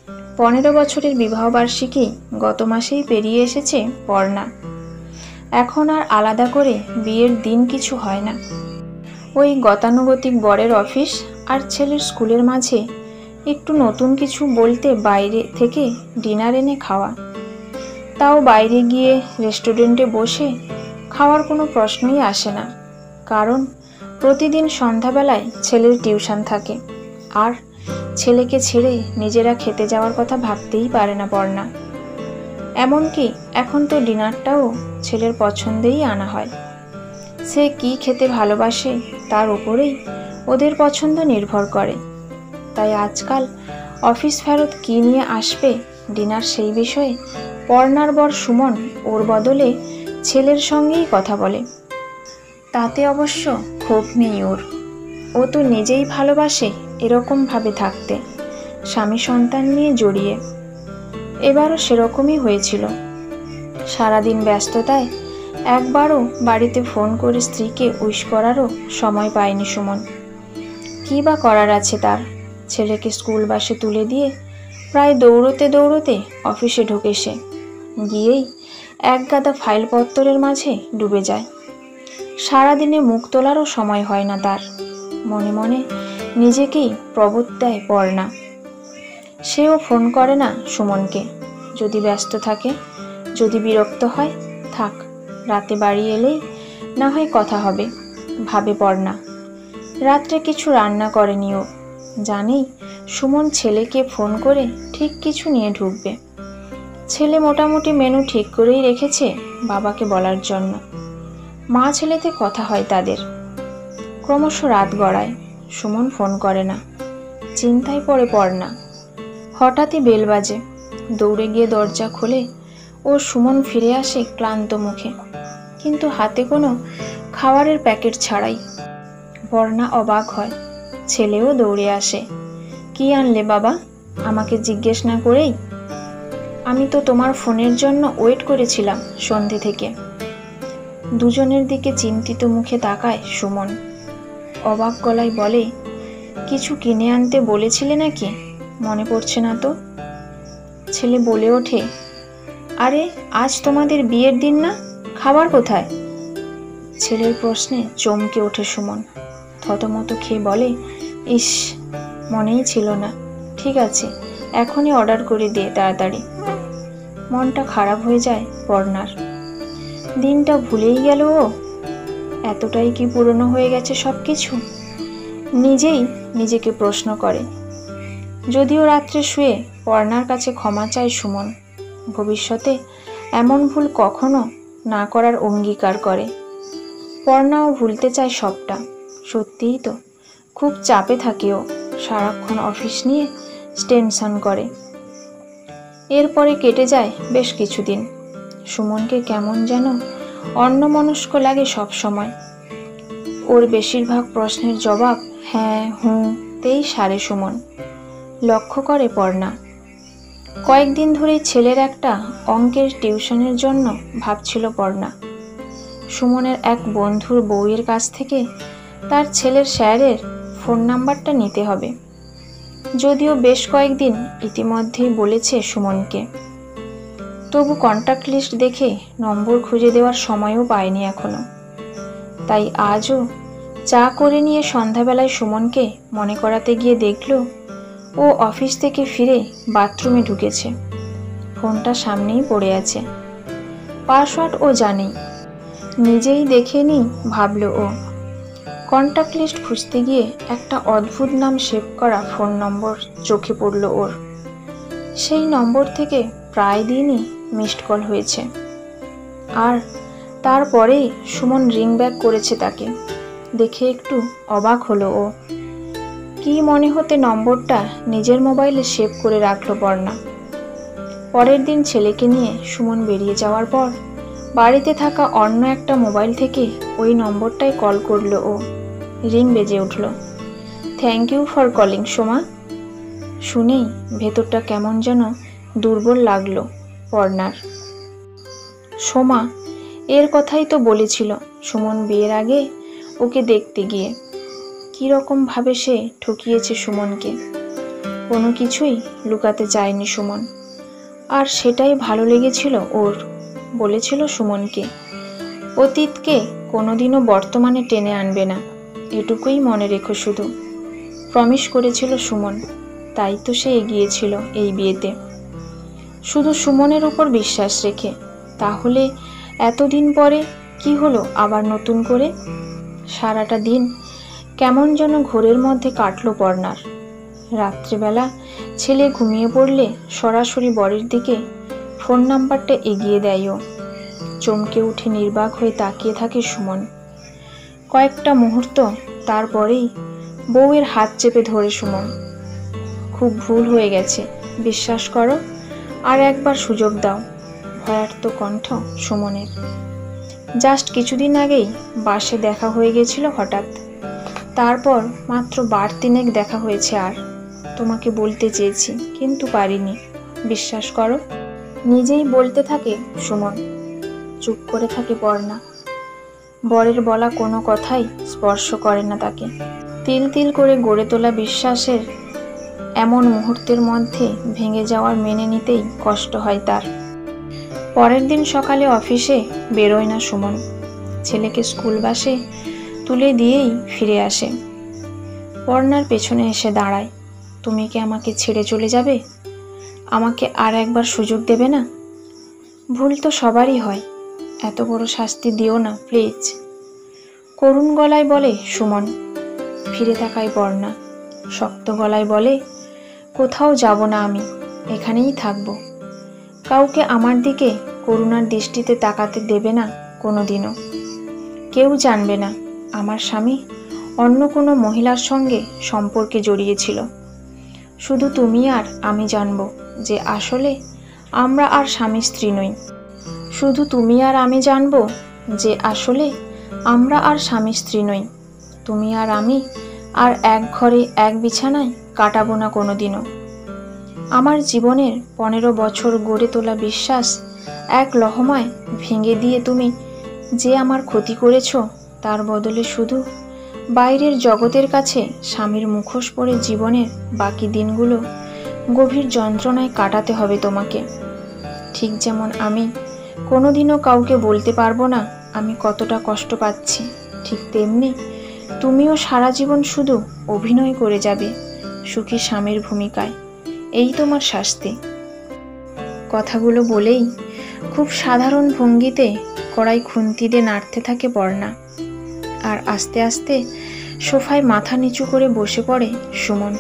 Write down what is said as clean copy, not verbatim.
15 বছরের বিবাহবার্ষিকী গত মাসেই পেরিয়ে এসেছে পর্ণা। এখন আর আলাদা করে বিয়ের দিন কিছু হয় না। ওই গতানুগতিক বরের অফিস আর ছেলের স্কুলের মাঝে একটু নতুন কিছু বলতে বাইরে থেকে ডিনার এনে খাওয়া, তাও বাইরে গিয়ে রেস্টুরেন্টে বসে খাওয়ার কোনো প্রশ্নই আসে না, কারণ প্রতিদিন সন্ধ্যাবেলায় ছেলের টিউশন থাকে আর ছেলেকে ছেড়ে নিজেরা খেতে যাওয়ার কথা ভাবতেই পারে না পর্ণা। এমনকি এখন তো ডিনারটাও ছেলের পছন্দেই আনা হয়। সে কি খেতে ভালোবাসে তার উপরেই ওদের পছন্দ নির্ভর করে। তাই আজকাল অফিস ফেরত কি নিয়ে আসবে ডিনার সেই বিষয়ে পর্ণার বর সুমন ওর বদলে ছেলের সঙ্গেই কথা বলে। তাতে অবশ্য ক্ষোভ নেই ওর, ও তো নিজেই ভালোবাসে এরকমভাবে থাকতে, স্বামী সন্তান নিয়ে জড়িয়ে। এবারও সেরকমই হয়েছিল। সারাদিন ব্যস্ততায় একবারও বাড়িতে ফোন করে স্ত্রীকে উইশ করারও সময় পায়নি সুমন। কী বা করার আছে তার? ছেলেকে স্কুল বাসে তুলে দিয়ে প্রায় দৌড়তে দৌড়তে অফিসে ঢুকে সে, গিয়েই এক গাদা ফাইলপত্তরের মাঝে ডুবে যায়। সারাদিনে মুখ তোলারও সময় হয় না তার। মনে মনে নিজেকেই প্রবোধ দেয় পর্ণা। সেও ফোন করে না সুমনকে। যদি ব্যস্ত থাকে, যদি বিরক্ত হয়, থাক, রাতে বাড়ি এলেই না হয় কথা হবে, ভাবে পর্ণা। রাত্রে কিছু রান্না করেনি ও, জানেই সুমন ছেলেকে ফোন করে ঠিক কিছু নিয়ে ঢুকবে। ছেলে মোটামুটি মেনু ঠিক করেই রেখেছে বাবাকে বলার জন্য। মা ছেলেতে কথা হয় তাদের। ক্রমশ রাত গড়ায়, সুমন ফোন করে না। চিন্তায় পড়ে পর্ণা। হঠাৎই বেল বাজে। দৌড়ে গিয়ে দরজা খোলে ও সুমন ফিরে আসে ক্লান্ত মুখে, কিন্তু হাতে কোনো খাবারের প্যাকেট ছাড়াই। পর্ণা অবাক হয়। ছেলেও দৌড়ে আসে। কি আনলে বাবা, আমাকে জিজ্ঞেস না করেই? আমি তো তোমার ফোনের জন্য ওয়েট করেছিলাম সন্ধে থেকে। দুজনের দিকে চিন্তিত মুখে তাকায় সুমন। অবাক গলায় বলে, কিছু কিনে আনতে বলেছিলে নাকি? মনে পড়ছে না তো। ছেলে বলে ওঠে, আরে আজ তোমাদের বিয়ের দিন না, খাবার কোথায়? ছেলের প্রশ্নে চমকে ওঠে সুমন। থতমত খেয়ে বলে, ইস, মনেই ছিল না। ঠিক আছে, এখনই অর্ডার করে দে তাড়াতাড়ি। মনটা খারাপ হয়ে যায় পর্ণার। দিনটা ভুলেই গেল ও। এতটাই কি পুরনো হয়ে গেছে সব কিছু? নিজেই নিজেকে প্রশ্ন করে। যদিও রাত্রে শুয়ে পর্ণার কাছে ক্ষমা চায় সুমন, ভবিষ্যতে এমন ভুল কখনো না করার অঙ্গীকার করে। পর্ণাও ভুলতে চায় সবটা। সত্যিই তো খুব চাপে থাকে ও, সারাক্ষণ অফিস নিয়ে টেনশন করে। এরপরে কেটে যায় বেশ কিছুদিন। সুমনকে কেমন যেন অন্যমনস্ক লাগে সব সময়। ওর বেশিরভাগ প্রশ্নের জবাব হ্যাঁ হুঁ তেই সারে সুমন। লক্ষ্য করে পর্ণা। কয়েকদিন ধরেই ছেলের একটা অঙ্কের টিউশনের জন্য ভাবছিল পর্ণা। সুমনের এক বন্ধুর বউয়ের কাছ থেকে তার ছেলের স্যারের ফোন নাম্বারটা নিতে হবে। যদিও বেশ কয়েকদিন ইতিমধ্যেই বলেছে সুমনকে, তবু কন্ট্যাক্ট লিস্ট দেখে নম্বর খুঁজে দেওয়ার সময়ও পায়নি এখনো। তাই আজও চা করে নিয়ে সন্ধ্যাবেলায় সুমনকে মনে করাতে গিয়ে দেখল ও অফিস থেকে ফিরে বাথরুমে ঢুকেছে। ফোনটা সামনেই পড়ে আছে। পাসওয়ার্ড ও জানেই, নিজেই দেখে নি ভাবল ও। কন্ট্যাক্ট লিস্ট খুঁজতে গিয়ে একটা অদ্ভুত নাম সেভ করা ফোন নম্বর চোখে পড়ল ওর। সেই নম্বর থেকে প্রায় দিনই মিসড কল হয়েছে। আর তারপরেই সুমন রিং ব্যাক করেছে তাকে। দেখে একটু অবাক হলো ও। কি মনে হতে নম্বরটা নিজের মোবাইলে সেভ করে রাখলো পর্ণা। পরের দিন ছেলেকে নিয়ে সুমন বেরিয়ে যাওয়ার পর বাড়িতে থাকা অন্য একটা মোবাইল থেকে ওই নম্বরটায় কল করলো ও। রিং বেজে উঠল। Thank you for calling Soma. শুনেই ভেতরটা কেমন যেন দুর্বল লাগলো পর্ণার। সোমা, এর কথাই তো বলেছিল সুমন বিয়ের আগে ওকে দেখতে গিয়ে। কীরকম ভাবে সে ঠকিয়েছে সুমনকে। কোনো কিছুই লুকাতে চায়নি সুমন। আর সেটাই ভালো লেগেছিল ওর। বলেছিল সুমনকে, অতীতকে কোনোদিনও বর্তমানে টেনে আনবে না, এটুকুই মনে রেখো শুধু। প্রমিস করেছিল সুমন, তাই তো সে এগিয়েছিল এই বিয়েতে, শুধু সুমনের উপর বিশ্বাস রেখে। তাহলে এতদিন পরে কি হলো আবার নতুন করে? সারাটা দিন কেমন যেন ঘোরের মধ্যে কাটলো পর্ণার। রাত্রিবেলা ছেলে ঘুমিয়ে পড়লে সরাসরি বরের দিকে ফোন নাম্বারটা এগিয়ে দেয় ও। চমকে উঠে নির্বাক হয়ে তাকিয়ে থাকে সুমন। কয়েকটা মুহূর্ত তারপরেই বউয়ের হাত চেপে ধরে সুমন। খুব ভুল হয়ে গেছে, বিশ্বাস করো, আর একবার সুযোগ দাও। ভয়ার্ত কণ্ঠ সুমনের। জাস্ট কিছুদিন আগেই বাসে দেখা হয়ে গেছিল হঠাৎ, তারপর মাত্র 3 বার দেখা হয়েছে। আর তোমাকে বলতে চেয়েছি কিন্তু পারিনি, বিশ্বাস করো। নিজেই বলতে থাকে সুমন। চুপ করে থাকে পর্ণা। বরের বলা কোনো কথাই স্পর্শ করে না তাকে। তিল তিল করে গড়ে তোলা বিশ্বাসের এমন মুহূর্তের মধ্যে ভেঙে যাওয়ার মেনে নিতেই কষ্ট হয় তার। পরের দিন সকালে অফিসে বেরোয় না সুমন। ছেলেকে স্কুল বাসে তুলে দিয়েই ফিরে আসে। পর্ণার পেছনে এসে দাঁড়ায়। তুমি কি আমাকে ছেড়ে চলে যাবে? আমাকে আর একবার সুযোগ দেবে না? ভুল তো সবারই হয়, এত বড় শাস্তি দিও না প্লিজ, করুণ গলায় বলে সুমন। ফিরে তাকায় পর্ণা। শক্ত গলায় বলে, কোথাও যাব না আমি, এখানেই থাকবো। কাউকে আমার দিকে করুণার দৃষ্টিতে তাকাতে দেবে না কোনোদিনও। কেউ জানবে না আমার স্বামী অন্য কোনো মহিলার সঙ্গে সম্পর্কে জড়িয়েছিল। শুধু তুমি আর আমি জানবো যে আসলে আমরা আর স্বামী স্ত্রী নই। শুধু তুমি আর আমি জানবো যে আসলে আমরা আর স্বামী স্ত্রী নই। তুমি আর আমি আর এক ঘরে এক বিছানায় কাটাবো না কোনোদিনও। আমার জীবনের 15 বছর গড়ে তোলা বিশ্বাস এক লহমায় ভেঙে দিয়ে তুমি যে আমার ক্ষতি করেছ, তার বদলে শুধু বাইরের জগতের কাছে স্বামীর মুখোশ পরে জীবনের বাকি দিনগুলো গভীর যন্ত্রণায় কাটাতে হবে তোমাকে। ঠিক যেমন আমি কোনোদিনও কাউকে বলতে পারবো না আমি কতটা কষ্ট পাচ্ছি, ঠিক তেমনি তুমিও সারা জীবন শুধু অভিনয় করে যাবে সুখী স্বামীর ভূমিকায়। এই তোমার শাস্তি। কথাগুলো বলেই খুব সাধারণ ভঙ্গিতে কড়াই খুন্তি দিয়ে নাড়তে থাকে পর্ণা। আর আস্তে আস্তে সোফায় মাথা নিচু করে বসে পড়ে সুমন।